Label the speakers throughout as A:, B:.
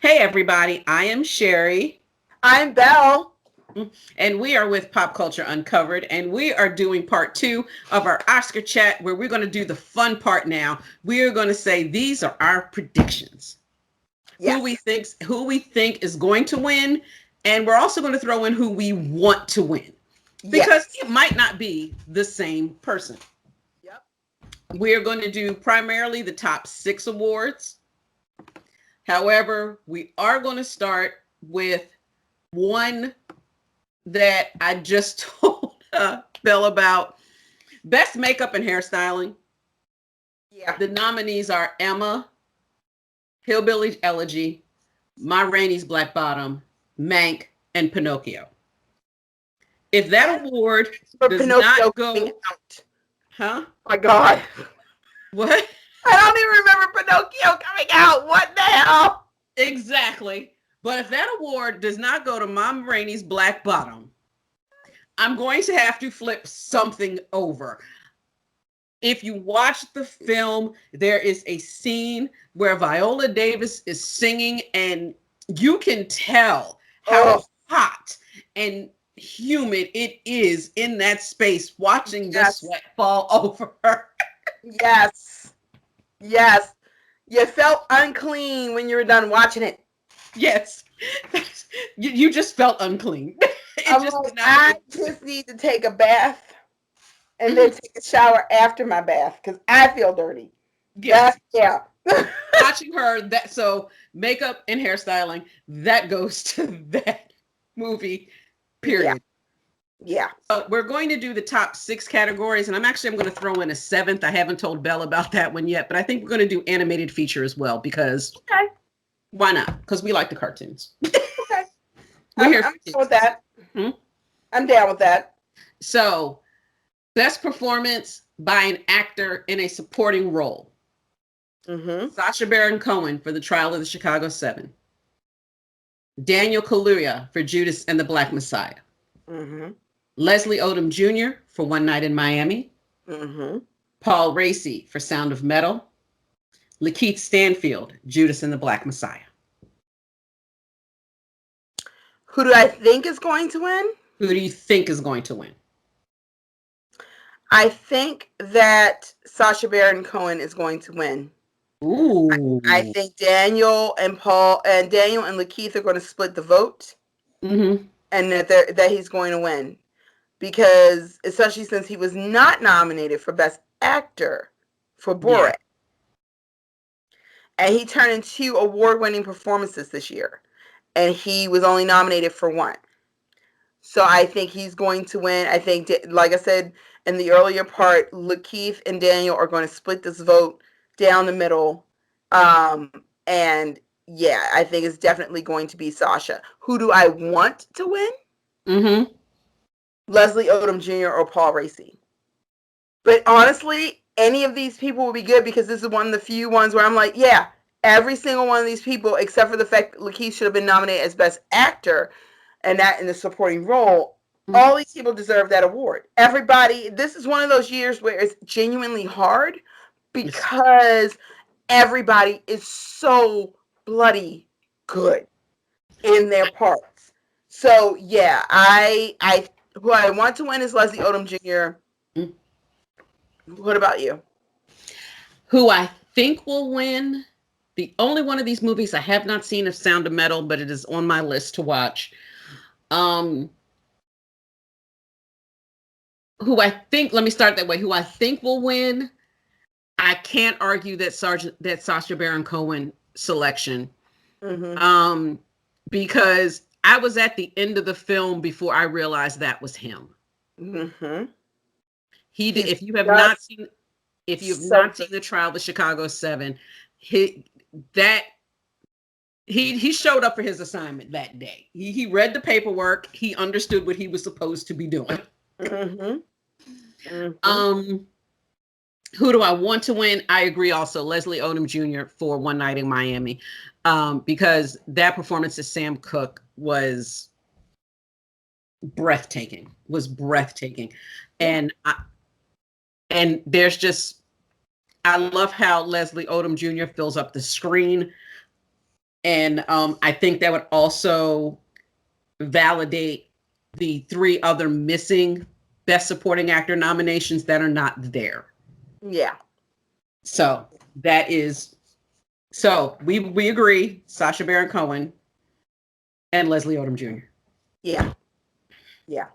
A: Hey, everybody, I am Sherry,
B: I'm Belle.
A: and we are with Pop Culture Uncovered, and we are doing part two of our Oscar chat where we're going to do the fun part now. We are going to say these are our predictions. Who we
B: Yes.
A: think is going to win, and we're also going to throw in who we want to win because
B: Yes.
A: it might not be the same person.
B: Yep.
A: We are going to do primarily the top 6 awards. However, we are going to start with one that I just told Bill about. Best makeup and hairstyling.
B: Yeah.
A: The nominees are Emma, Hillbilly Elegy, Ma Rainey's Black Bottom, Mank, and Pinocchio. If that award
B: For
A: does not
B: Pinocchio coming
A: go,
B: out.
A: huh?
B: My God.
A: What?
B: I don't even remember Pinocchio coming out. What the hell?
A: Exactly. But if that award does not go to Ma Rainey's Black Bottom, I'm going to have to flip something over. If you watch the film, there is a scene where Viola Davis is singing, and you can tell how
B: Oh,
A: hot and humid it is in that space watching the
B: yes.
A: sweat fall over her.
B: Yes. Yes. You felt unclean when you were done watching it.
A: Yes. You just felt unclean. It
B: I'm
A: just did
B: like,
A: not
B: I
A: feel.
B: just need to take a bath and then
A: Mhm.
B: take a shower after my bath because I feel dirty. That,
A: Yes.
B: yeah.
A: Watching her, that so makeup and hairstyling, that goes to that movie,
B: Yeah.
A: period.
B: Yeah.
A: We're going to do the top 6 categories, and I'm going to throw in a seventh. I haven't told Belle about that one yet, but I think we're going to do animated feature as well because
B: Okay.
A: why not? Because we like the cartoons.
B: Okay.
A: We're here
B: I'm
A: for
B: down with
A: kids.
B: that.
A: Hmm?
B: I'm down with that.
A: So, best performance by an actor in a supporting role.
B: Mm-hmm.
A: Sacha Baron Cohen for The Trial of the Chicago 7. Daniel Kaluuya for Judas and the Black Messiah.
B: Mm-hmm.
A: Leslie Odom Jr. for One Night in Miami.
B: Mm-hmm.
A: Paul Raci for Sound of Metal. Lakeith Stanfield, Judas and the Black Messiah.
B: Who do I think is going to win?
A: Who do you think is going to win?
B: I think that Sacha Baron Cohen is going to win. I
A: Ooh.
B: think Daniel and Lakeith are going to split the vote,
A: Mm-hmm.
B: and that he's going to win because especially since he was not nominated for Best Actor for
A: Yeah.
B: Borat, and he turned in 2 award-winning performances this year, and he was only nominated for one. So I think he's going to win. I think, like I said in the earlier part, Lakeith and Daniel are going to split this vote down the middle. And yeah, I think it's definitely going to be Sasha. Who do I want to win?
A: Mm-hmm.
B: Leslie Odom Jr. or Paul Raci. But honestly, any of these people will be good because this is one of the few ones where I'm like, yeah, every single one of these people, except for the fact that Lakeith should have been nominated as Best Actor, and that in the supporting role, all these people deserve that award. Everybody, this is one of those years where it's genuinely hard
A: Yes.
B: because everybody is so bloody good in their parts. So yeah, I who I want to win is Leslie Odom Jr. What about you?
A: Who I think will win. The only one of these movies I have not seen is Sound of Metal, but it is on my list to watch. Um, who I think, let me start that way. Who I think will win. I can't argue that Sacha Baron Cohen selection.
B: Mm-hmm.
A: Um, because I was at the end of the film before I realized that was him.
B: Mm-hmm.
A: He did,
B: He's
A: if you have not
B: just
A: seen if you have
B: so
A: not seen
B: good.
A: the trial of the Chicago 7, he that he showed up for his assignment that day. He read the paperwork, he understood what he was supposed to be doing.
B: Mm-hmm. Mm-hmm.
A: Um who do I want to win? I agree also. Leslie Odom Jr. for One Night in Miami. Because that performance as Sam Cooke was breathtaking. Was breathtaking.
B: Yeah.
A: And there's just I love how Leslie Odom Jr. fills up the screen. And I think that would also validate the 3 other missing Best Supporting Actor nominations that are not there.
B: Yeah.
A: So that is, so we agree, Sacha Baron Cohen and Leslie Odom Jr.
B: Yeah. Yeah.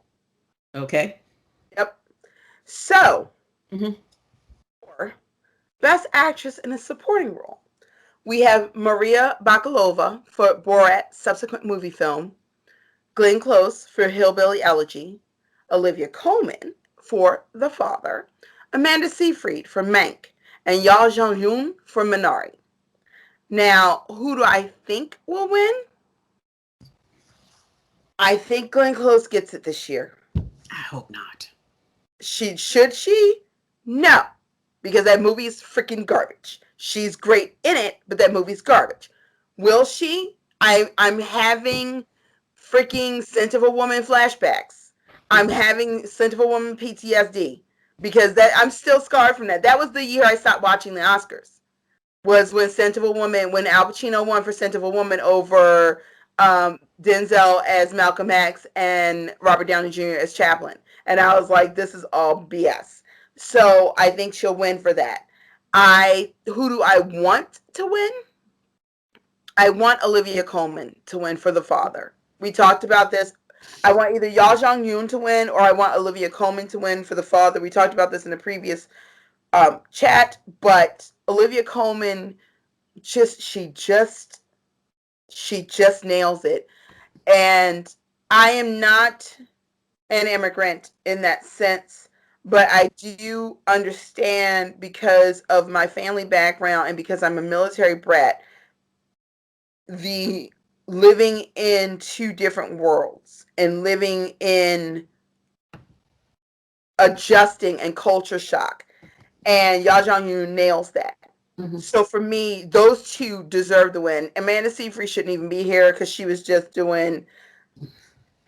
A: Okay.
B: Yep. So,
A: Mm-hmm.
B: for Best Actress in a Supporting Role, we have Maria Bakalova for Borat's subsequent movie film, Glenn Close for Hillbilly Elegy, Olivia Colman for The Father, Amanda Seyfried for Mank, and Yao Jung-yoon for Minari. Now, who do I think will win? I think Glenn Close gets it this year.
A: I hope not.
B: Should she? No, because that movie is freaking garbage. She's great in it, but that movie's garbage. Will she? I'm having freaking Scent of a Woman flashbacks. I'm having Scent of a Woman PTSD because that I'm still scarred from that. That was the year I stopped watching the Oscars. Was when Scent of a Woman, when Al Pacino won for Scent of a Woman over Denzel as Malcolm X and Robert Downey Jr. as Chaplin. And I was like, this is all BS. So I think she'll win for that. Who do I want to win? I want Olivia Colman to win for The Father. We talked about this. I want either Yao Jong-yoon to win or I want Olivia Colman to win for The Father. We talked about this in the previous chat, but Olivia Colman she just nails it. And I am not an immigrant in that sense, but I do understand because of my family background and because I'm a military brat, the living in 2 different worlds and living in adjusting and culture shock. And Ya Jong-yoon nails that. Mm-hmm. So for me, those 2 deserve the win. Amanda Seyfried shouldn't even be here because she was just doing.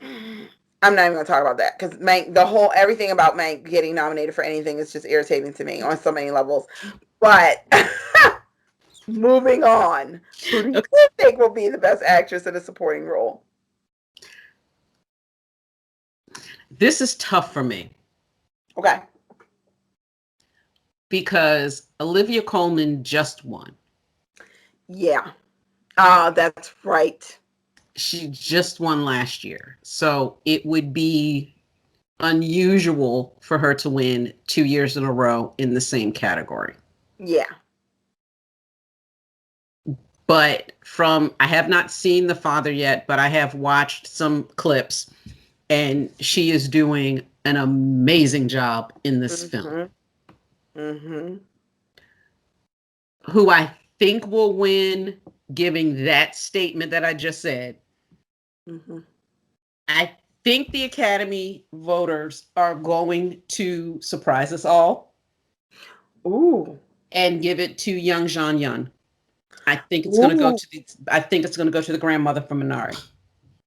B: I'm not even gonna talk about that because Mank, everything about Mank getting nominated for anything is just irritating to me on so many levels. But moving on, who do you think will be the best actress in a supporting role?
A: This is tough for me.
B: Okay.
A: Because Olivia Colman just won.
B: Yeah. That's right.
A: She just won last year. So it would be unusual for her to win 2 years in a row in the same category.
B: Yeah.
A: But I have not seen The Father yet, but I have watched some clips and she is doing an amazing job in this film. Mm-hmm. Who I think will win, giving that statement that I just said. Mm-hmm. I think the Academy voters are going to surprise us all. Ooh. And give it to Young Jean Yun. I think it's going to go to the grandmother from Minari.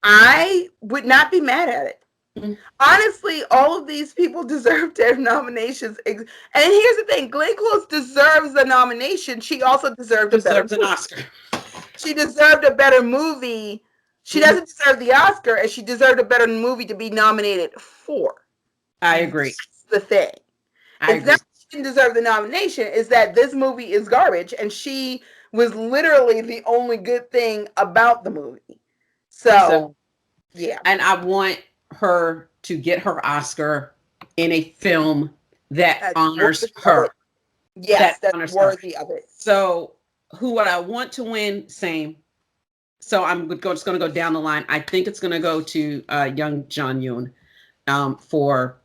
B: I would not be mad at it. Mm-hmm. Honestly, all of these people deserve their nominations. And here's the thing, Glenn Close deserves the nomination. She also deserved an
A: Oscar.
B: She deserved a better movie. She doesn't deserve the Oscar, and she deserved a better movie to be nominated for.
A: I agree.
B: That's the thing. It's not that she didn't deserve the nomination, it's that this movie is garbage, and she was literally the only good thing about the movie. So yeah.
A: And I want her to get her Oscar in a film that honors her.
B: Yes, that's worthy of it.
A: So who would I want to win? Same. So I'm just going to go down the line. I think it's going to go to Young Jean Yun for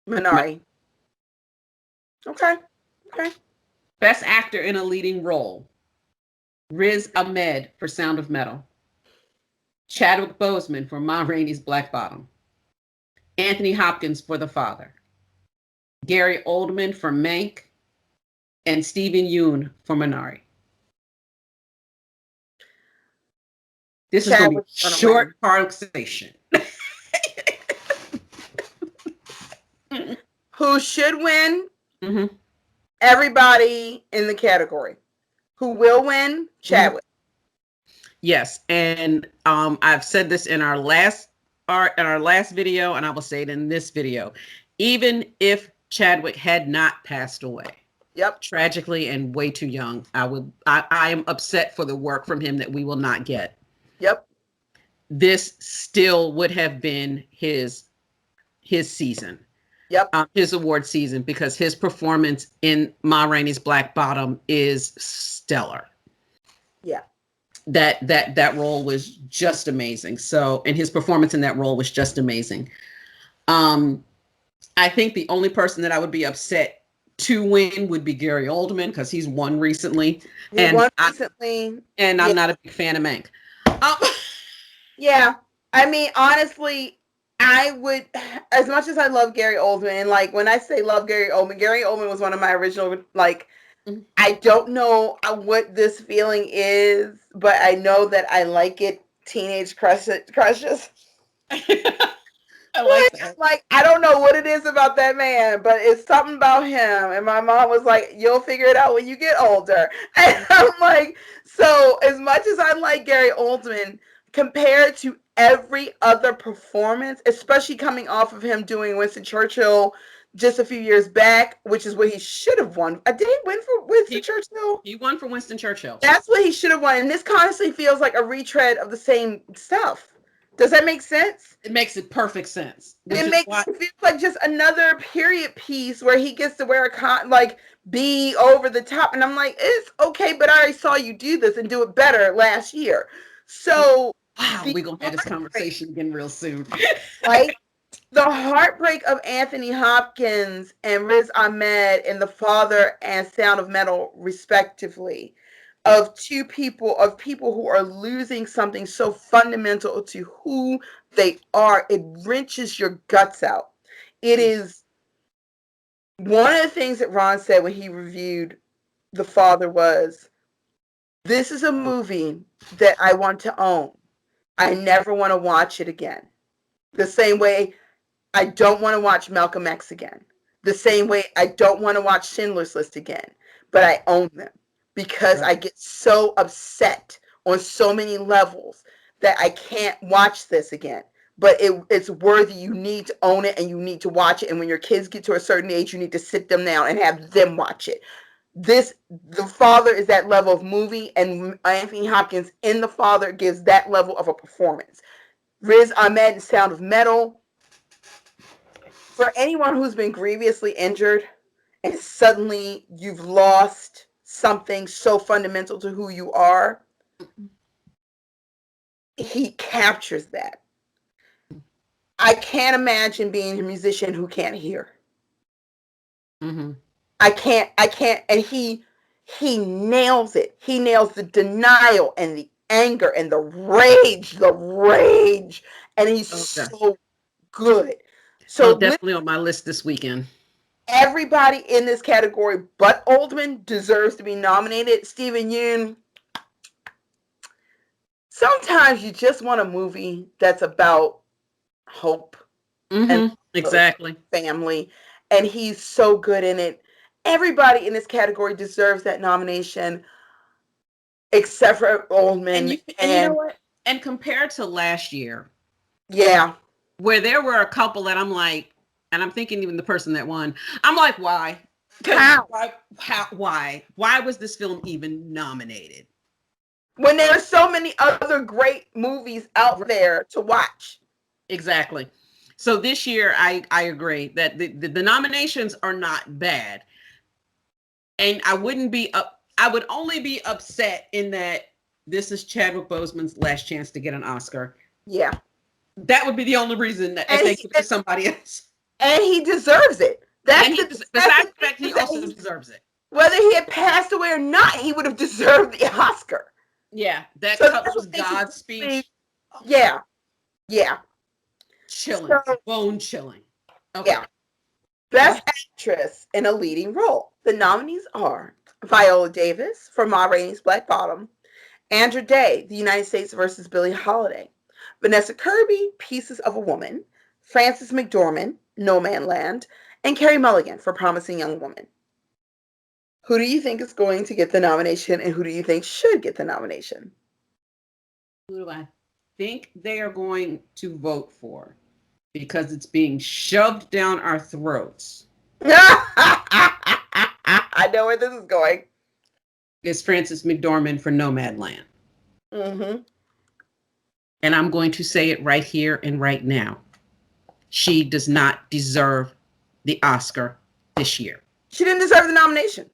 B: Minari. Okay.
A: Best Actor in a Leading Role. Riz Ahmed for Sound of Metal. Chadwick Boseman for Ma Rainey's Black Bottom. Anthony Hopkins for The Father. Gary Oldman for Mank. And Stephen Yeun for Minari. This is going to be a short conversation.
B: Who should win? Mm-hmm. Everybody in the category. Who will win? Chadwick.
A: Yes, and I've said this in our last video, and I will say it in this video. Even if Chadwick had not passed away
B: Yep.
A: tragically and way too young, I am upset for the work from him that we will not get.
B: Yep.
A: This still would have been his season,
B: Yep.
A: his award season, because his performance in Ma Rainey's Black Bottom is stellar.
B: Yeah.
A: That role was just amazing. So, and his performance in that role was just amazing. Um, I think the only person that I would be upset to win would be Gary Oldman because he's won recently,
B: He
A: and
B: won recently.
A: I'm
B: Yeah.
A: not a big fan of Mank. Um,
B: Yeah. I mean, honestly, I would, as much as I love Gary Oldman, and like when I say love Gary Oldman was one of my original, like, I don't know what this feeling is, but I know that I like it. Teenage crushes.
A: I like that.
B: Like, I don't know what it is about that man, but it's something about him. And my mom was like, "You'll figure it out when you get older." And I'm like, so as much as I like Gary Oldman, compared to every other performance, especially coming off of him doing Winston Churchill just a few years back, which is what he should have won. Did he win for Winston
A: He
B: Churchill?
A: he won for Winston Churchill.
B: That's what he should have won. And this honestly feels like a retread of the same stuff. Does that make sense?
A: It makes it perfect sense, which
B: It
A: is
B: makes
A: why.
B: it feel like just another period piece where he gets to wear like be over the top, and I'm like, it's okay, but I already saw you do this and do it better last year. So
A: Wow,
B: the
A: we're gonna have this
B: heartbreak,
A: conversation again real soon.
B: right? The heartbreak of Anthony Hopkins and Riz Ahmed in The Father and Sound of Metal, respectively, of people who are losing something so fundamental to who they are. It wrenches your guts out. It is one of the things that Ron said when he reviewed The Father was, this is a movie that I want to own. I never want to watch it again. The same way I don't want to watch Malcolm X again. The same way I don't want to watch Schindler's List again, but I own them because
A: Right.
B: I get so upset on so many levels that I can't watch this again. But it's worthy. You need to own it and you need to watch it. And when your kids get to a certain age, you need to sit them down and have them watch it. The Father is that level of movie, and Anthony Hopkins in The Father gives that level of a performance. Riz Ahmed in Sound of Metal, for anyone who's been grievously injured and suddenly you've lost something so fundamental to who you are, he captures that. I can't imagine being a musician who can't hear.
A: Mm-hmm.
B: I can't, and he nails it. He nails the denial and the anger and the rage, and he's
A: Okay.
B: so good.
A: Oh,
B: So
A: definitely on my list this weekend.
B: everybody in this category but Oldman deserves to be nominated. Stephen Yeun, sometimes you just want a movie that's about hope and
A: Mm-hmm. Exactly.
B: family, and he's so good in it. Everybody in this category deserves that nomination except for
A: And
B: Oldman.
A: you know
B: And
A: what? And compared to last year,
B: yeah,
A: where there were a couple that I'm like, and I'm thinking even the person that won, I'm like, why? Because
B: how?
A: why was this film even nominated?
B: When there are so many other great movies out there to watch.
A: Exactly. So this year, I agree that the nominations are not bad, and I would only be upset in that this is Chadwick Boseman's last chance to get an Oscar.
B: Yeah.
A: That would be the only reason that if
B: And
A: they
B: he
A: give it to somebody else.
B: and he deserves it.
A: And
B: That's
A: besides
B: the
A: the
B: thing
A: fact he
B: is that
A: also deserves it.
B: whether he had passed away or not, he would have deserved the Oscar.
A: Yeah, that
B: So that's
A: Cutler's
B: what makes it
A: God
B: really,
A: speech, oh,
B: yeah, yeah.
A: chilling,
B: So
A: bone chilling. Okay,
B: yeah.
A: go
B: Best
A: ahead.
B: actress in a leading role. The nominees are Viola Davis for Ma Rainey's Black Bottom, Andra Day, The United States versus Billie Holiday, Vanessa Kirby, Pieces of a Woman, Frances McDormand, No Man Land, and Carey Mulligan for Promising Young Woman. Who do you think is going to get the nomination, and who do you think should get the nomination?
A: Who do I think they are going to vote for? Because it's being shoved down our throats.
B: I know where this is going.
A: It's Frances McDormand for Nomadland.
B: Mm-hmm.
A: And I'm going to say it right here and right now. She does not deserve the Oscar this year.
B: She didn't deserve the nomination.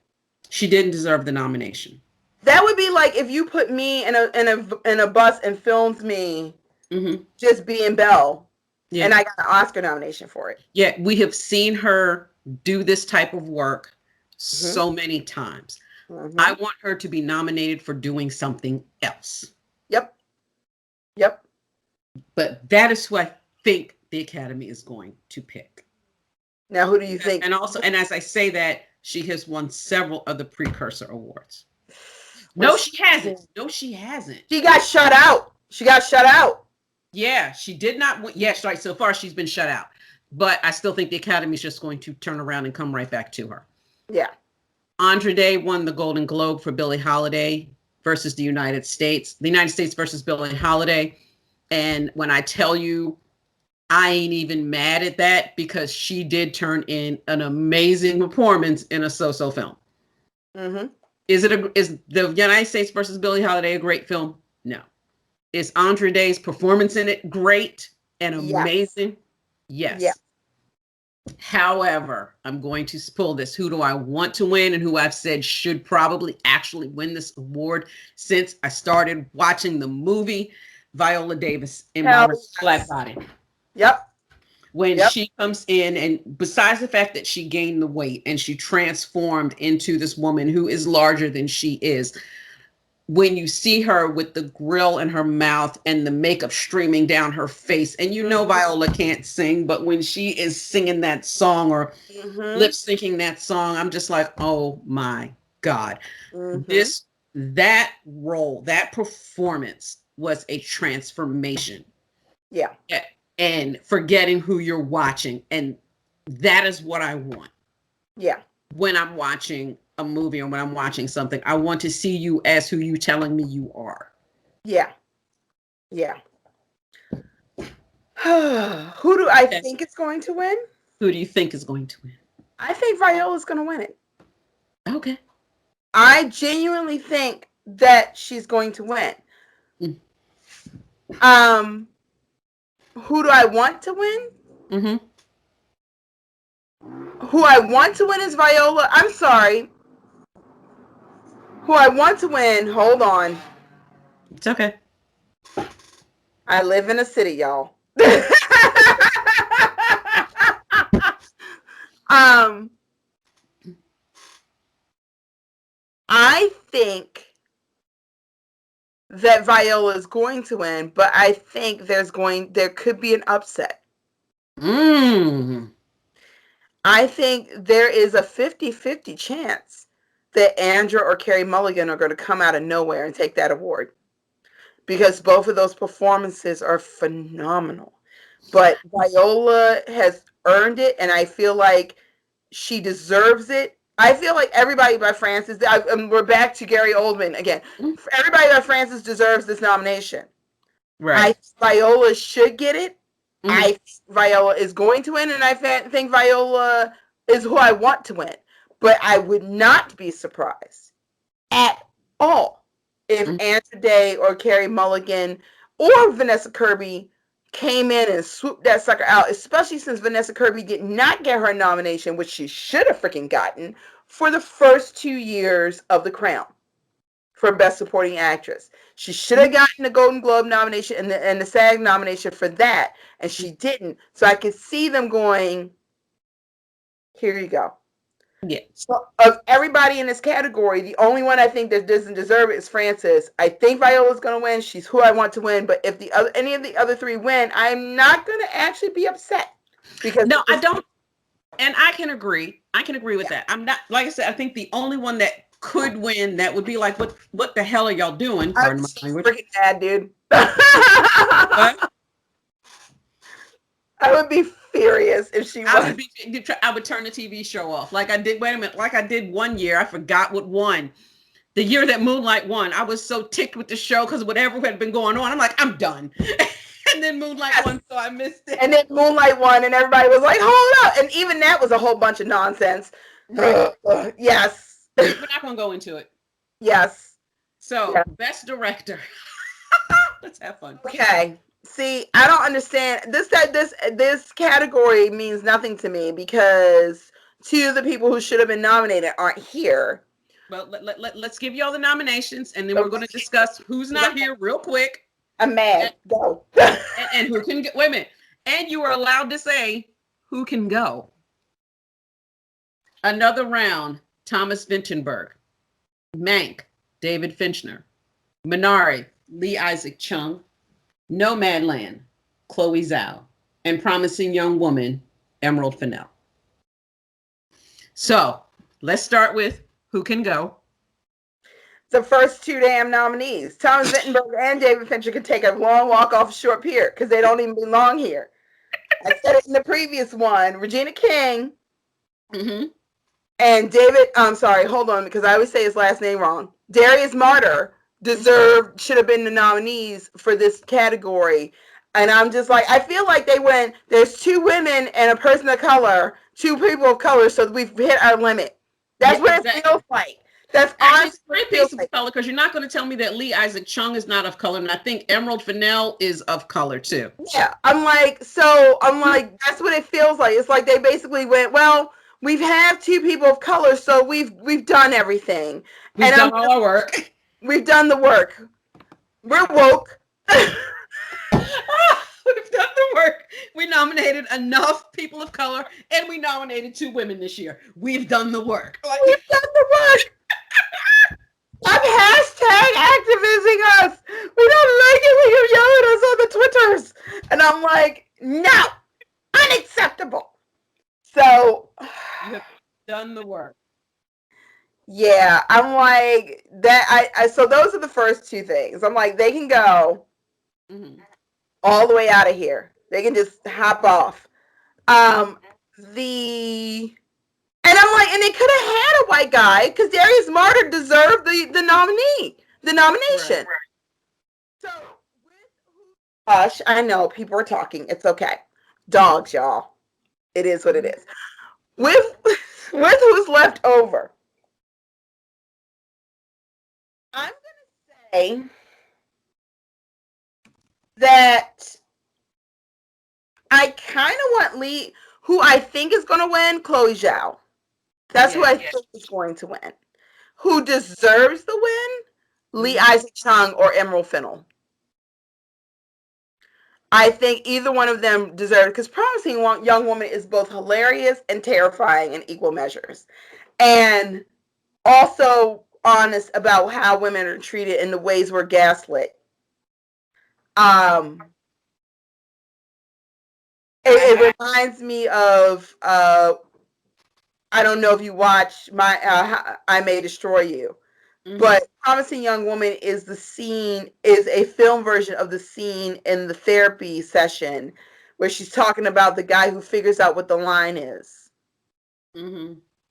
A: She didn't deserve the nomination.
B: That would be like if you put me in a bus and filmed me
A: Mm-hmm.
B: just being Belle,
A: Yeah.
B: and I got an Oscar nomination for it.
A: Yeah, we have seen her do this type of work so many times.
B: Mm-hmm.
A: I want her to be nominated for doing something else.
B: Yep. Yep.
A: But that is who I think the Academy is going to pick.
B: Now, who do you think?
A: And also, and as I say that, she has won several of the precursor awards. No, she hasn't. No, she hasn't.
B: She got shut out. She got shut out.
A: Yeah, she did not win. Yes, right. So far, she's been shut out. But I still think the Academy is just going to turn around and come right back to her.
B: Yeah.
A: Andra Day won the Golden Globe for Billie Holiday versus the United States. The United States versus Billie Holiday. And when I tell you, I ain't even mad at that because she did turn in an amazing performance in a so-so film.
B: Mm-hmm.
A: Is the United States versus Billie Holiday a great film? No. Is Andra Day's performance in it great and amazing? Yes.
B: Yeah.
A: However, I'm going to pull this. Who do I want to win and who I've said should probably actually win this award since I started watching the movie? Viola Davis in My Black Body.
B: Yep.
A: When she comes in, and besides the fact that she gained the weight and she transformed into this woman who is larger than she is, when you see her with the grill in her mouth and the makeup streaming down her face, and you know Viola can't sing, but when she is singing that song or lip syncing that song, I'm just like, oh my God. That role, that performance was a transformation.
B: Yeah.
A: And forgetting who you're watching. And that is what I want.
B: Yeah.
A: When I'm watching a movie or when I'm watching something, I want to see you as who you telling me you are.
B: Yeah. Yeah. Who do I think is going to win?
A: Who do you think is going to win?
B: I think Viola's going to win it.
A: Okay.
B: I genuinely think that she's going to win. Who do I want to win?
A: Mm-hmm.
B: Who I want to win is Viola. I'm sorry. Who I want to win, hold on.
A: It's okay.
B: I live in a city, y'all. I think that Viola is going to win, but I think there could be an upset. I think there is a 50-50 chance that Andra or Carey Mulligan are going to come out of nowhere and take that award. Because both of those performances are phenomenal. But Viola has earned it, and I feel like she deserves it. I feel like Everybody by Frances, we're back to Gary Oldman again. Everybody by Frances deserves this nomination.
A: Right.
B: Viola should get it. I think Viola is going to win, and I think Viola is who I want to win. But I would not be surprised at all if Andra Day or Carey Mulligan or Vanessa Kirby came in and swooped that sucker out, especially since Vanessa Kirby did not get her nomination, which she should have freaking gotten, for the first 2 years of The Crown for Best Supporting Actress. She should have gotten the Golden Globe nomination and the SAG nomination for that, and she didn't. So I could see them going, here you go.
A: Yeah.
B: So of everybody in this category, the only one I think that doesn't deserve it is Frances. I think Viola's going to win. She's who I want to win. But if any of the other three win, I'm not going to actually be upset. Because
A: no, I don't. And I can agree. I can agree with that. I'm not, like I said, I think the only one that could win that would be like, what the hell are y'all doing? Pardon my language.
B: Freaking mad, dude. I would be furious if she won.
A: I would turn the TV show off. Like I did, wait a minute, like I did one year. I forgot what won. The year that Moonlight won, I was so ticked with the show because whatever had been going on, I'm like, I'm done. And then Moonlight won, so I missed it.
B: And then Moonlight won, and everybody was like, hold up. And even that was a whole bunch of nonsense.
A: Right.
B: Yes.
A: We're not going to go into it.
B: Yes.
A: So,
B: Yeah.
A: best director. Let's have fun.
B: Okay. See, I don't understand. This category means nothing to me because two of the people who should have been nominated aren't here.
A: Well, let's give you all the nominations, and then we're going to discuss who's not here real quick.
B: I'm mad. Go.
A: And who can go. Wait a minute. And you are allowed to say who can go. Another round, Thomas Vinterberg. Mank, David Fincher. Minari, Lee Isaac Chung. Nomadland, Chloe Zhao. And Promising Young Woman, Emerald Fennell. So, let's start with who can go.
B: The first two damn nominees, Thomas Vinterberg and David Fincher, could take a long walk off a short pier because they don't even belong here. I said it in the previous one. Regina King and David, I'm sorry, hold on, because I always say his last name wrong. Darius Martyr should have been the nominees for this category. And I'm just like, I feel like they went, there's two women and a person of color, two people of color, so we've hit our limit. That's what it feels like. That's honestly
A: three pieces of color, because you're not going to tell me that Lee Isaac Chung is not of color, and I think Emerald Fennell is of color too.
B: Yeah, I'm like, that's what it feels like. It's like they basically went, well, we've had two people of color, so we've done everything.
A: We've done all our work.
B: We've done the work. We're woke.
A: We've done the work. We nominated enough people of color, and we nominated two women this year. We've done the work.
B: We've done the work. I'm hashtag activisting us. We don't like it when you yell at us on the Twitters. And I'm like, no, unacceptable. So
A: you have done the work.
B: Yeah, I'm like that. So those are the first two things. I'm like, they can go all the way out of here. They can just hop off. And I'm like, and they could have had a white guy because Darius Martyr deserved the nomination. Right. So Hush, I know people are talking. It's okay. Dogs, y'all. It is what it is. With who's left over, I'm gonna say that I kind of want Lee, who I think is going to win, Chloe Zhao. That's who I think is going to win. Who deserves the win? Lee Isaac Chung or Emerald Fennell. I think either one of them deserves, because Promising Young Woman is both hilarious and terrifying in equal measures. And also honest about how women are treated in the ways we're gaslit. It reminds me of I don't know if you watch I May Destroy You, but Promising Young Woman is a film version of the scene in the therapy session where she's talking about the guy who figures out what the line is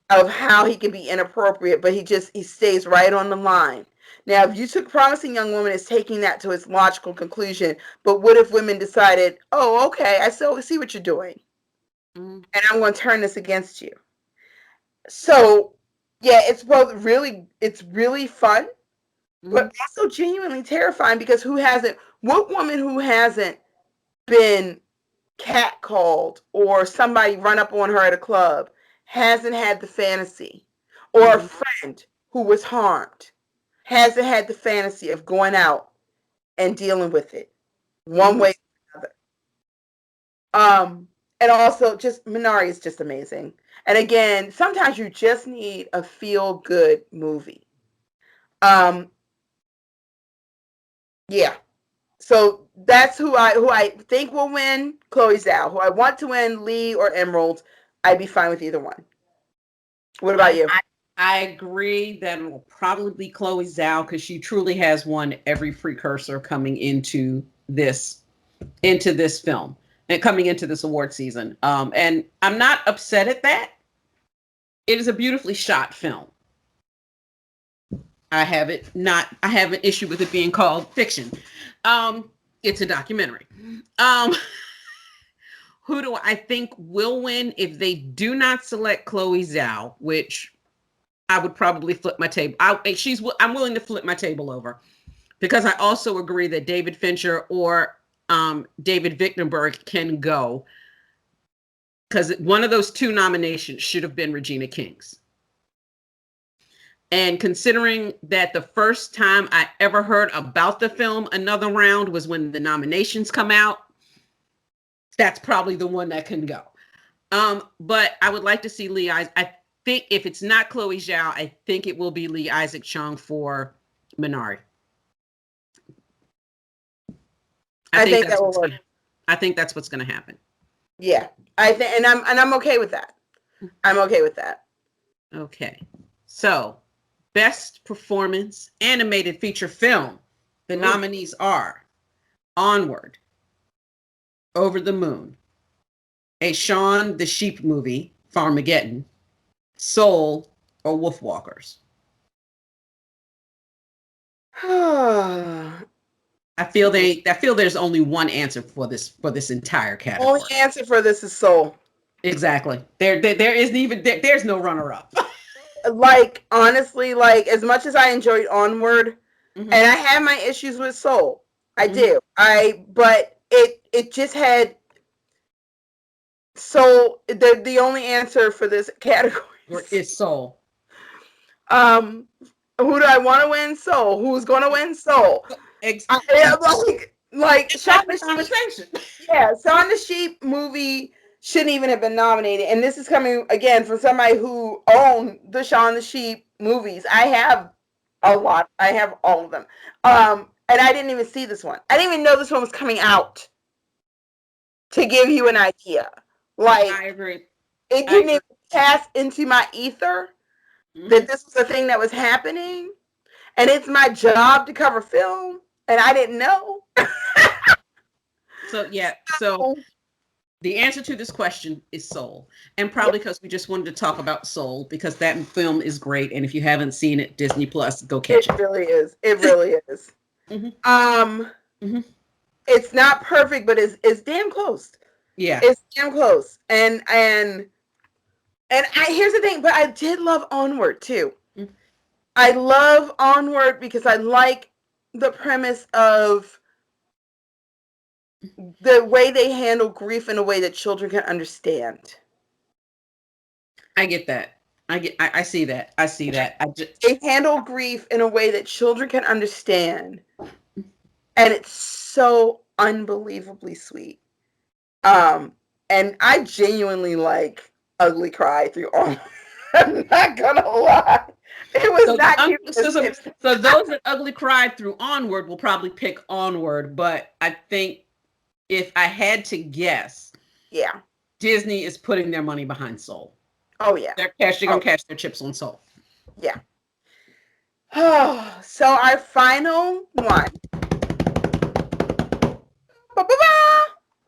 B: of how he can be inappropriate, but he stays right on the line. Now, if you took Promising Young Woman as taking that to its logical conclusion, but what if women decided, oh, okay, I see what you're doing, and I'm going to turn this against you. So, yeah, it's really fun, but also genuinely terrifying because what woman who hasn't been catcalled or somebody run up on her at a club hasn't had the fantasy, or a friend who was harmed hasn't had the fantasy of going out and dealing with it one way or another. And also just Minari is just amazing. And again, sometimes you just need a feel-good movie. Yeah. So that's who I think will win, Chloe Zhao. Who I want to win, Lee or Emerald. I'd be fine with either one. What about you?
A: I agree that it will probably be Chloe Zhao because she truly has won every precursor coming into this film and coming into this award season. And I'm not upset at that. It is a beautifully shot film. I have an issue with it being called fiction. It's a documentary. Um, who do I think will win if they do not select Chloe Zhao, which I would probably flip my table. I'm willing to flip my table over because I also agree that David Fincher or David Vickenberg can go, because one of those two nominations should have been Regina King's. And considering that the first time I ever heard about the film Another Round was when the nominations come out, that's probably the one that can go. But I would like to see Lee Isaac. I think if it's not Chloe Zhao, I think it will be Lee Isaac Chung for Minari.
B: I think that will work.
A: I think that's what's going to happen.
B: Yeah, I think, and I'm okay with that. I'm okay with that.
A: Okay, so best performance animated feature film. The nominees are Onward, Over the Moon, a Shaun the Sheep movie, Farmageddon, Soul, or Wolfwalkers. I feel there's only one answer for this entire category.
B: Only answer for this is Soul.
A: Exactly. There isn't even there's no runner up.
B: Like, honestly, like, as much as I enjoyed Onward, and I have my issues with Soul, I do. But it just had Soul. The only answer for this category
A: is Soul.
B: Who do I want to win? Soul. Who's going to win? Soul. Like Shaun the Sheep. Yeah, Shaun the Sheep movie shouldn't even have been nominated. And this is coming again from somebody who owned the Shaun the Sheep movies. I have a lot. I have all of them. And I didn't even see this one. I didn't even know this one was coming out. To give you an idea, like, I agree. It didn't even pass into my ether that this was a thing that was happening, and it's my job to cover film, and I didn't know.
A: So the answer to this question is Soul, and probably because we just wanted to talk about Soul because that film is great, and if you haven't seen it, Disney Plus, go catch it.
B: It really is. It really is. It's not perfect, but it's damn close. Yeah, it's damn close. And here's the thing, but I did love Onward too. I love Onward because I like the premise of the way they handle grief in a way that children can understand.
A: I get that. I see that. I see that.
B: They handle grief in a way that children can understand. And it's so unbelievably sweet. And I genuinely ugly cry through all. I'm not gonna lie. It was not cute.
A: So those that ugly cried through Onward will probably pick Onward, but I think if I had to guess,
B: yeah,
A: Disney is putting their money behind Soul.
B: Oh yeah,
A: they're gonna cash their chips on Soul.
B: Yeah. Oh, so our final one.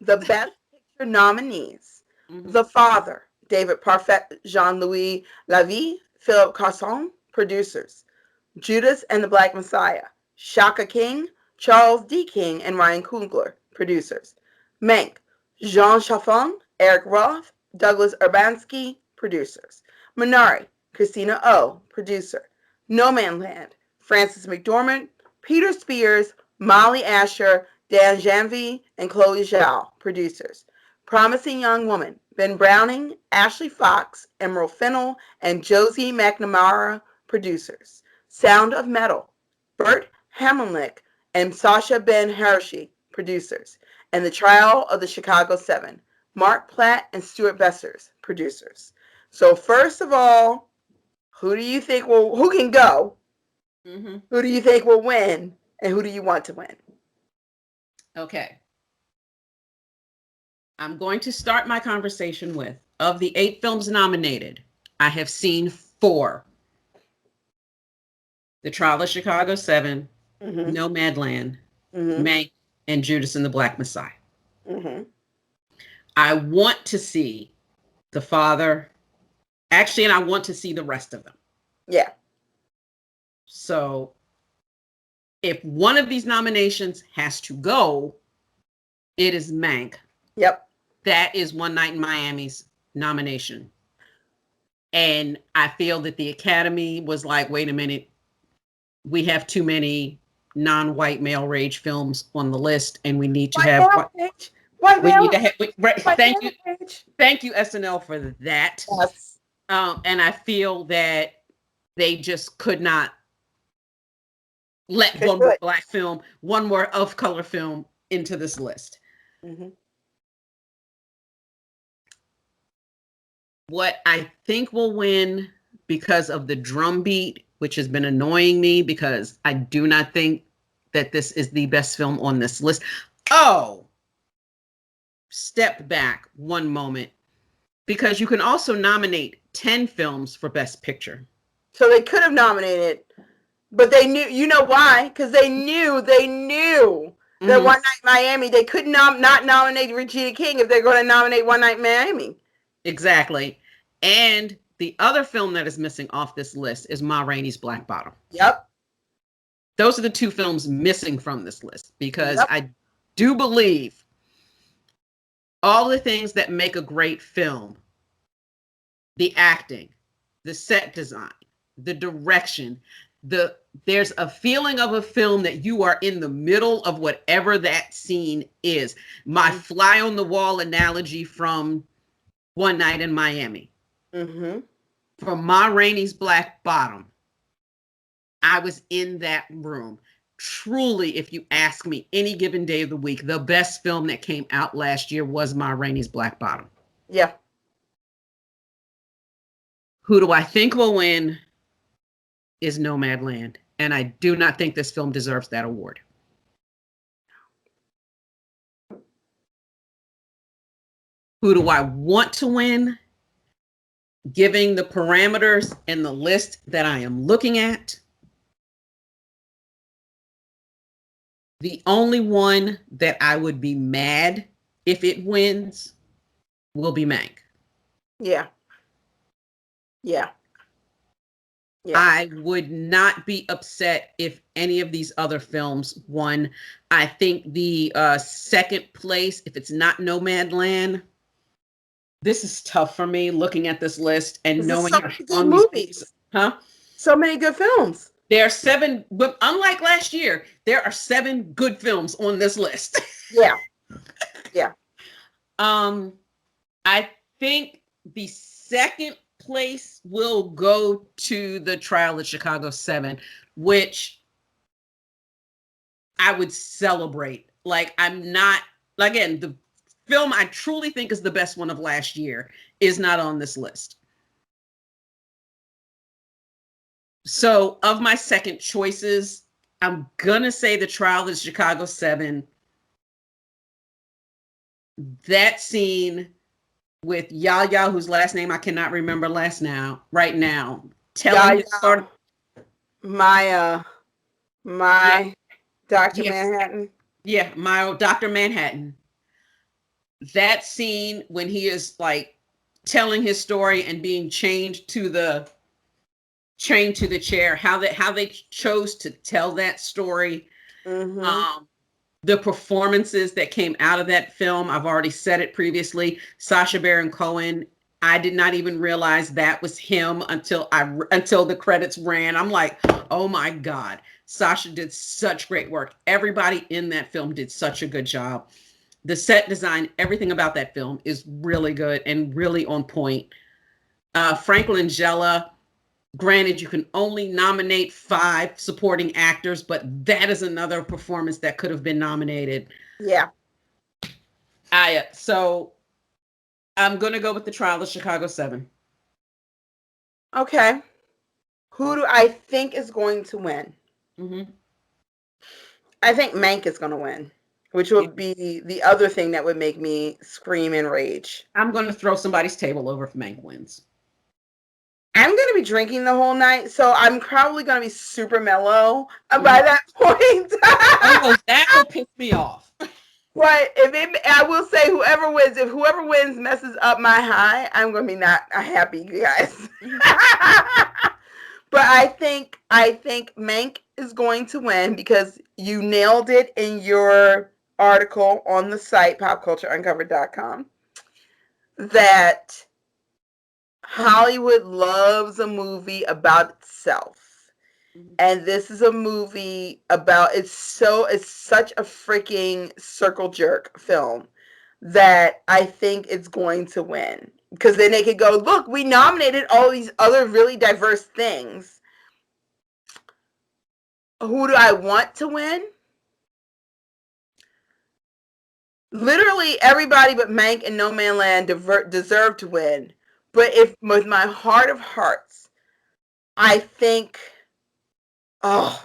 B: The Best Picture nominees. The Father, David Parfait, Jean-Louis Lavie, Philip Carson, producers. Judas and the Black Messiah, Shaka King, Charles D. King, and Ryan Coogler, producers. Mank, Jean Chaffon, Eric Roth, Douglas Urbanski, producers. Minari, Christina O, producer. No Man Land, Frances McDormand, Peter Spears, Molly Asher, Dan Janvey, and Chloe Zhao, producers. Promising Young Woman, Ben Browning, Ashley Fox, Emerald Fennell, and Josie McNamara, producers. Sound of Metal, Bert Hamlinck and Sacha Ben Hershey, producers. And The Trial of the Chicago 7, Mark Platt and Stuart Bessers, producers. So first of all, who can go? Who do you think will win? And who do you want to win?
A: Okay. I'm going to start my conversation with, of the 8 films nominated, I have seen 4. The Trial of Chicago 7, Nomadland, Mank, and Judas and the Black Messiah. I want to see The Father. Actually, and I want to see the rest of them.
B: Yeah.
A: So if one of these nominations has to go, it is Mank.
B: Yep.
A: That is One Night in Miami's nomination. And I feel that the Academy was like, wait a minute, we have too many non-white male rage films on the list, and we need to
B: White
A: have
B: male rage. White
A: we need
B: male.
A: to have. Right,
B: White male rage.
A: thank you SNL for that.
B: Yes.
A: And I feel that they just could not let one more black film, one more of color film into this list.
B: Mm-hmm.
A: What I think will win, because of the drum beat, which has been annoying me because I do not think that this is the best film on this list. Oh, step back one moment, because you can also nominate 10 films for Best Picture.
B: So they could have nominated, but they knew, you know why? Because they knew that One Night Miami, they could not nominate Regina King if they're going to nominate One Night Miami.
A: Exactly. And the other film that is missing off this list is Ma Rainey's Black Bottom.
B: Yep.
A: Those are the two films missing from this list, because I do believe all the things that make a great film, the acting, the set design, the direction, there's a feeling of a film that you are in the middle of whatever that scene is. My fly on the wall analogy from One Night in Miami.
B: Mm-hmm.
A: From Ma Rainey's Black Bottom, I was in that room. Truly, if you ask me any given day of the week, the best film that came out last year was Ma Rainey's Black Bottom.
B: Yeah.
A: Who do I think will win is Nomadland. And I do not think this film deserves that award. Who do I want to win? Giving the parameters and the list that I am looking at, the only one that I would be mad if it wins will be Mank.
B: Yeah. Yeah.
A: Yeah. I would not be upset if any of these other films won. I think the second place, if it's not Nomadland, this is tough for me looking at this list and knowing how strong these movies. Huh?
B: So many good films.
A: There are 7, but unlike last year, there are 7 good films on this list.
B: Yeah. Yeah.
A: I think the second place will go to The Trial of Chicago 7, which I would celebrate. Like, I'm not, again, the film I truly think is the best one of last year is not on this list. So of my second choices, I'm gonna say The Trial of Chicago 7. That scene with Yaya, whose last name I cannot remember right now, telling his story.
B: My Dr. Manhattan.
A: Yeah, my Dr. Manhattan. That scene when he is like telling his story and being chained to the chair, how they chose to tell that story.
B: Mm-hmm.
A: The performances that came out of that film, I've already said it previously. Sacha Baron Cohen, I did not even realize that was him until the credits ran. I'm like, oh my God, Sacha did such great work. Everybody in that film did such a good job. The set design, everything about that film is really good and really on point. Frank Langella, granted, you can only nominate 5 supporting actors, but that is another performance that could have been nominated.
B: Yeah.
A: So I'm going to go with The Trial of Chicago 7.
B: Okay. Who do I think is going to win?
A: Mm-hmm.
B: I think Mank is going to win, which would be the other thing that would make me scream and rage.
A: I'm going to throw somebody's table over if Mank wins.
B: I'm going to be drinking the whole night, so I'm probably going to be super mellow by that point.
A: Oh, that will piss me off.
B: But I will say, if whoever wins messes up my high, I'm going to be not happy, you guys. But I think Mank is going to win because you nailed it in your article on the site popcultureuncovered.com that Hollywood loves a movie about itself. And this is a movie about it's such a freaking circle jerk film that I think it's going to win. Because then they could go, look, we nominated all these other really diverse things. Who do I want to win? Literally everybody but Mank and No Man Land deserve to win. But if with my heart of hearts, I think, oh,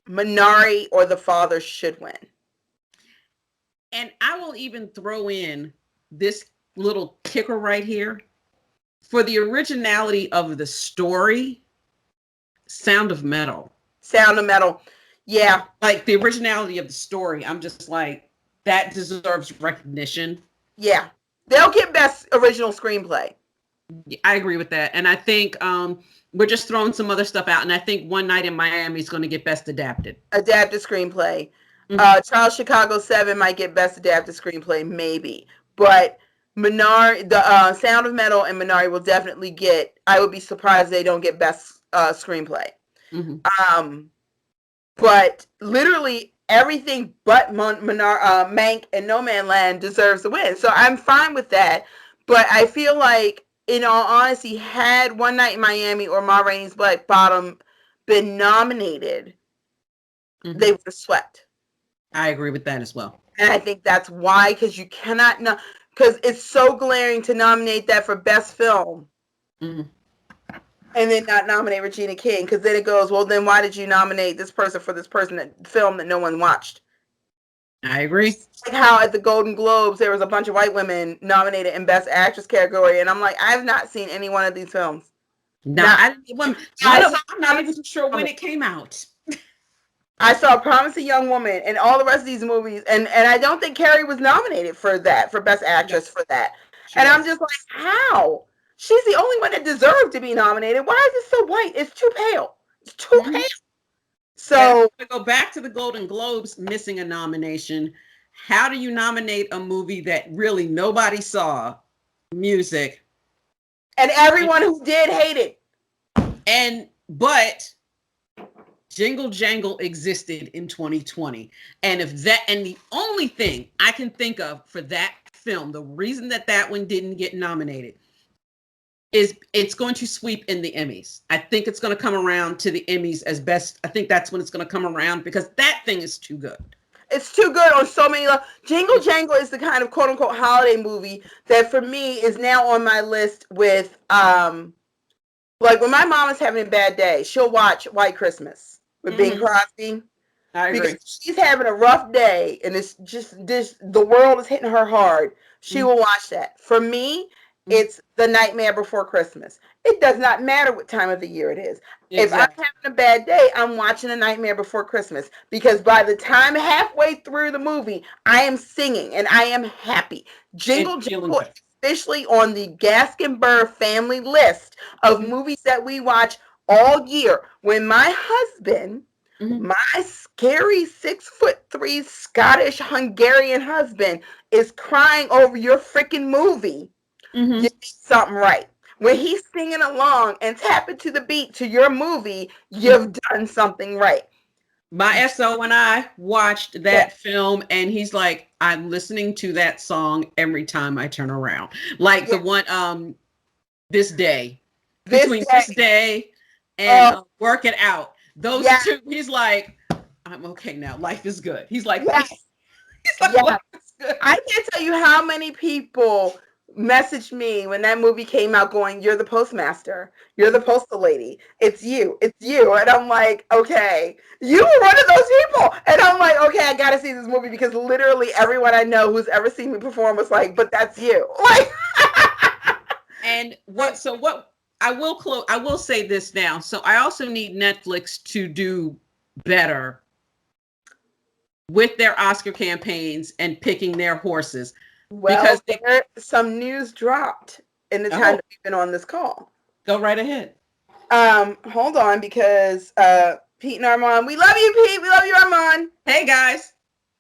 B: Minari or The Father should win.
A: And I will even throw in this little kicker right here. For the originality of the story, Sound of Metal.
B: Sound of Metal. Yeah.
A: Like the originality of the story, I'm just like, that deserves recognition.
B: Yeah. They'll get best original screenplay.
A: I agree with that. And I think we're just throwing some other stuff out. And I think One Night in Miami is going to get best adapted.
B: Adapted screenplay. Charles Chicago 7 might get best adapted screenplay, maybe. But Minari, the Sound of Metal and Minari will definitely get, I would be surprised they don't get best screenplay. But literally everything but Mank and No Man Land deserves to win. So I'm fine with that. But I feel like, in all honesty, had One Night in Miami or Ma Rainey's Black Bottom been nominated, they would have swept.
A: I agree with that as well.
B: And I think that's why, because you cannot, because it's so glaring to nominate that for best film. And then not nominate Regina King, because then it goes, well, then why did you nominate this person for this film that no one watched?
A: I agree.
B: Like how at the Golden Globes there was a bunch of white women nominated in Best Actress category, and I'm like, I've not seen any one of these films.
A: I'm not even sure when it came out.
B: I saw Promising Young Woman and all the rest of these movies, and I don't think Carrie was nominated for that, for Best Actress for that. And I'm just like, how? She's the only one that deserved to be nominated. Why is it so white? It's too pale. It's too pale. So
A: to go back to the Golden Globes missing a nomination, how do you nominate a movie that really nobody saw? Music.
B: And everyone who did hated.
A: But Jingle Jangle existed in 2020. And the only thing I can think of for that film, the reason that one didn't get nominated, is it's going to sweep in the Emmys. I think it's going to come around to the Emmys as best. I think that's when it's going to come around, because that thing is too good.
B: It's too good on so many levels. Jingle Jangle is the kind of quote unquote holiday movie that for me is now on my list with, like when my mom is having a bad day, she'll watch White Christmas with Bing Crosby.
A: I agree.
B: Because she's having a rough day and it's just the world is hitting her hard. She will watch that. For me, it's The Nightmare Before Christmas. It does not matter what time of the year it is. Exactly. If I'm having a bad day, I'm watching The Nightmare Before Christmas, because by the time halfway through the movie, I am singing and I am happy. Jingle Jangle, especially on the Gaskin Burr family list of movies that we watch all year. When my husband, my scary 6'3" Scottish Hungarian husband, is crying over your freaking movie, you did something right. When he's singing along and tapping to the beat to your movie, you've done something right.
A: My SO and I watched that film, and he's like, I'm listening to that song every time I turn around. Like the one, This Day. Between This Day and Work It Out. Those two, he's like, I'm okay now. Life is good. He's like, life is good.
B: I can't tell you how many people messaged me when that movie came out going, you're the postmaster. You're the postal lady. It's you. It's you. And I'm like, okay, you were one of those people. And I'm like, okay, I got to see this movie, because literally everyone I know who's ever seen me perform was like, but that's you. Like,
A: and what I will say this now. So I also need Netflix to do better with their Oscar campaigns and picking their horses.
B: Well, because some news dropped in the time that we've been on this call.
A: Go right ahead.
B: Hold on, because Pete and Armand, we love you, Pete. We love you, Armand.
A: Hey guys,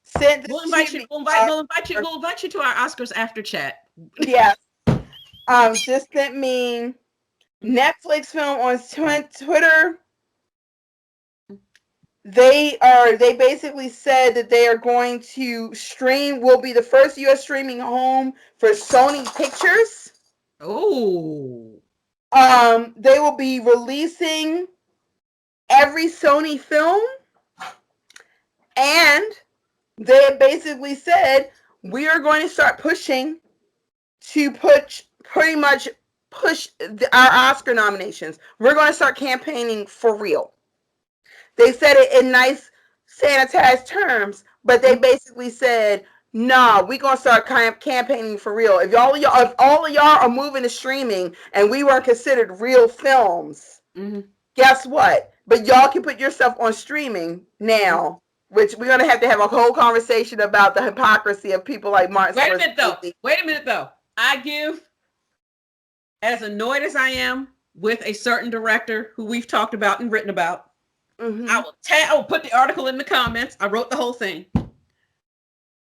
B: Sent
A: we'll
B: this
A: invite
B: to
A: you.
B: me.
A: We'll invite you to our Oscars after chat.
B: Yes. Just sent me Netflix film on Twitter. They basically said that they are going to stream, will be the first US streaming home for Sony Pictures.
A: Oh.
B: They will be releasing every Sony film, and they basically said we are going to start pushing to pretty much push our Oscar nominations. We're going to start campaigning for real. They said it in nice sanitized terms, but they basically said, "Nah, we gonna start campaigning for real. If all of y'all are moving to streaming and we weren't considered real films, guess what? But y'all can put yourself on streaming now." Which we're gonna have a whole conversation about the hypocrisy of people like Martin
A: Wait a
B: Scorsese.
A: minute though. Wait a minute though. I give, as annoyed as I am with a certain director who we've talked about and written about, I will put the article in the comments. I wrote the whole thing.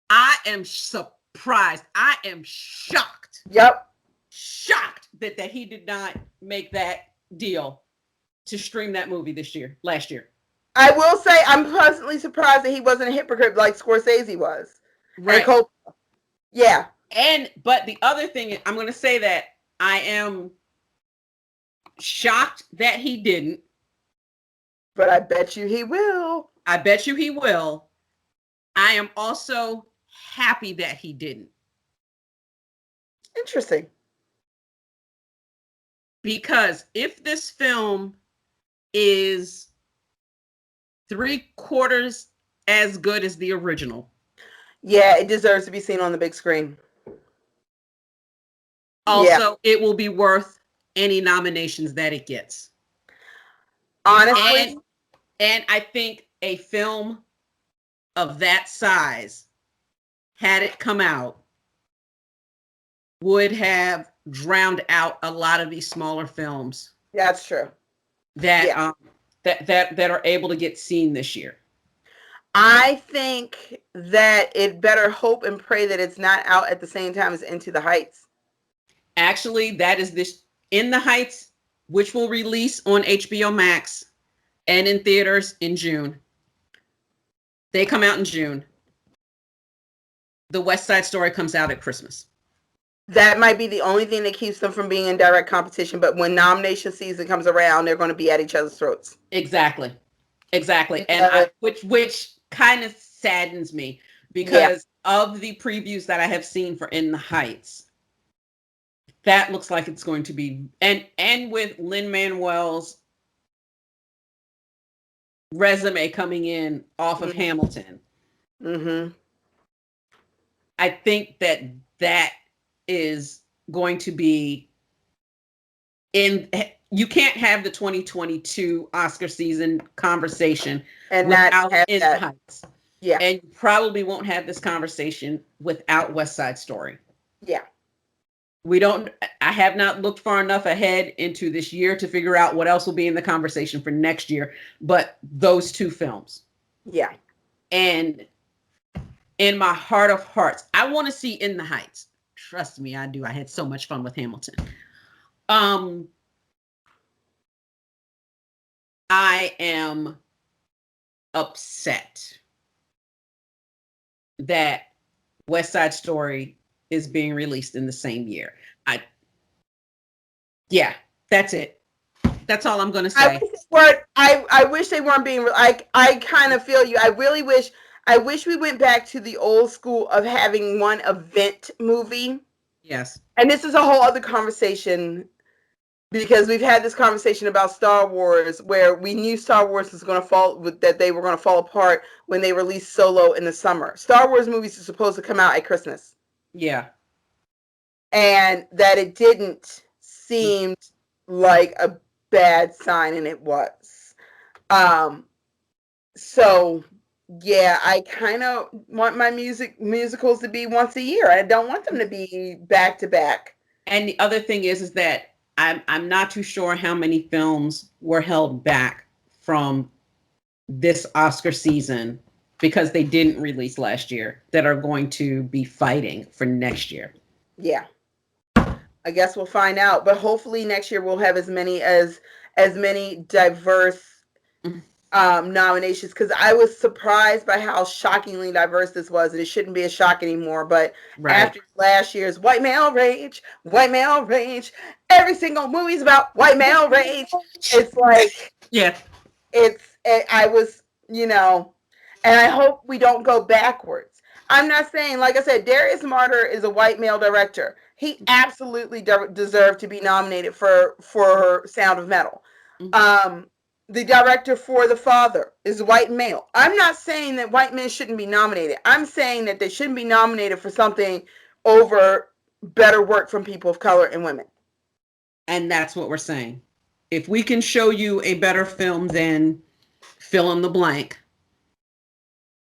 A: I am surprised. I am shocked.
B: Yep.
A: Shocked that he did not make that deal to stream that movie last year.
B: I will say I'm pleasantly surprised that he wasn't a hypocrite like Scorsese was.
A: Right.
B: Yeah.
A: But the other thing, I'm going to say that I am shocked that he didn't.
B: But I bet you he will.
A: I bet you he will. I am also happy that he didn't.
B: Interesting.
A: Because if this film is 3/4 as good as the original,
B: yeah, it deserves to be seen on the big screen.
A: Also, it will be worth any nominations that it gets.
B: Honestly.
A: And I think a film of that size, had it come out, would have drowned out a lot of these smaller films.
B: That's true.
A: That that are able to get seen this year.
B: I think that it better hope and pray that it's not out at the same time as Into the Heights.
A: Actually, that is this In the Heights, which will release on HBO Max and in theaters in June. They come out in June. The West Side Story comes out at Christmas.
B: That might be the only thing that keeps them from being in direct competition, but when nomination season comes around, they're going to be at each other's throats.
A: Exactly. And which kind of saddens me because of the previews that I have seen for In the Heights. That looks like it's going to be, and with Lin-Manuel's resume coming in off of Hamilton. I think that is going to be you can't have the 2022 Oscar season conversation
B: and
A: without
B: not
A: In the Heights.
B: Yeah.
A: And you probably won't have this conversation without West Side Story.
B: Yeah.
A: I have not looked far enough ahead into this year to figure out what else will be in the conversation for next year, but those two films.
B: Yeah.
A: And in my heart of hearts, I want to see In the Heights. Trust me, I do. I had so much fun with Hamilton. I am upset that West Side Story is being released in the same year. That's it. That's all I'm going to say.
B: I wish they weren't being. I kind of feel you. I wish we went back to the old school of having one event movie.
A: Yes.
B: And this is a whole other conversation because we've had this conversation about Star Wars where we knew Star Wars was going to that they were going to fall apart when they released Solo in the summer. Star Wars movies are supposed to come out at Christmas.
A: Yeah.
B: And that it didn't seem like a bad sign, and it was. So yeah, I kind of want my musicals to be once a year. I don't want them to be back to back.
A: And the other thing is that I'm not too sure how many films were held back from this Oscar season because they didn't release last year that are going to be fighting for next year.
B: Yeah. I guess we'll find out. But hopefully next year we'll have as many diverse
A: Mhm.
B: nominations, because I was surprised by how shockingly diverse this was, and it shouldn't be a shock anymore. But
A: Right.
B: after last year's white male rage, every single movie's about white male rage. It's like
A: Yeah.
B: I was, and I hope we don't go backwards. I'm not saying, like I said, Darius Martyr is a white male director. He absolutely deserved to be nominated for Sound of Metal. Um, the director for The Father is a white male. I'm not saying that white men shouldn't be nominated. I'm saying that they shouldn't be nominated for something over better work from people of color and women.
A: And that's what we're saying. If we can show you a better film than fill in the blank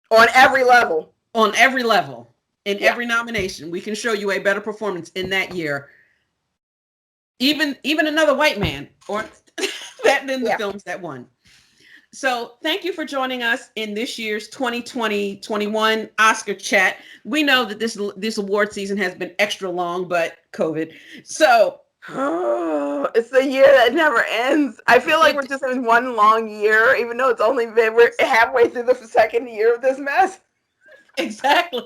B: On every level.
A: on every level, in
B: Yeah.
A: every nomination, we can show you a better performance in that year. Even another white man or that than the
B: Yeah.
A: films that won. So thank you for joining us in this year's 2020-21 Oscar chat. We know that this award season has been extra long, but COVID. So
B: Oh, it's the year that never ends. I feel like we're
A: it
B: just in one long year, even though we're halfway through the second year of this mess.
A: exactly.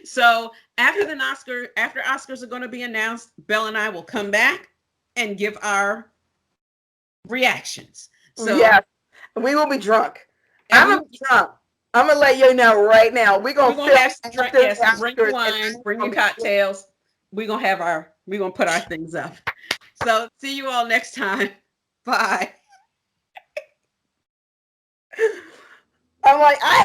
A: So after Oscars are going to be announced, Belle and I will come back and give our reactions. So
B: Yes, we will be drunk.
A: and
B: I'm gonna be drunk. I'm gonna let you know right now. We're
A: we're
B: gonna
A: gonna
B: film
A: have drink.
B: after the
A: Yes, bring your
B: Oscars, and
A: wine, bring
B: I'm
A: your
B: gonna be drunk.
A: cocktails. We're gonna put our things up. So see you all next time. Bye.
B: I'm like, I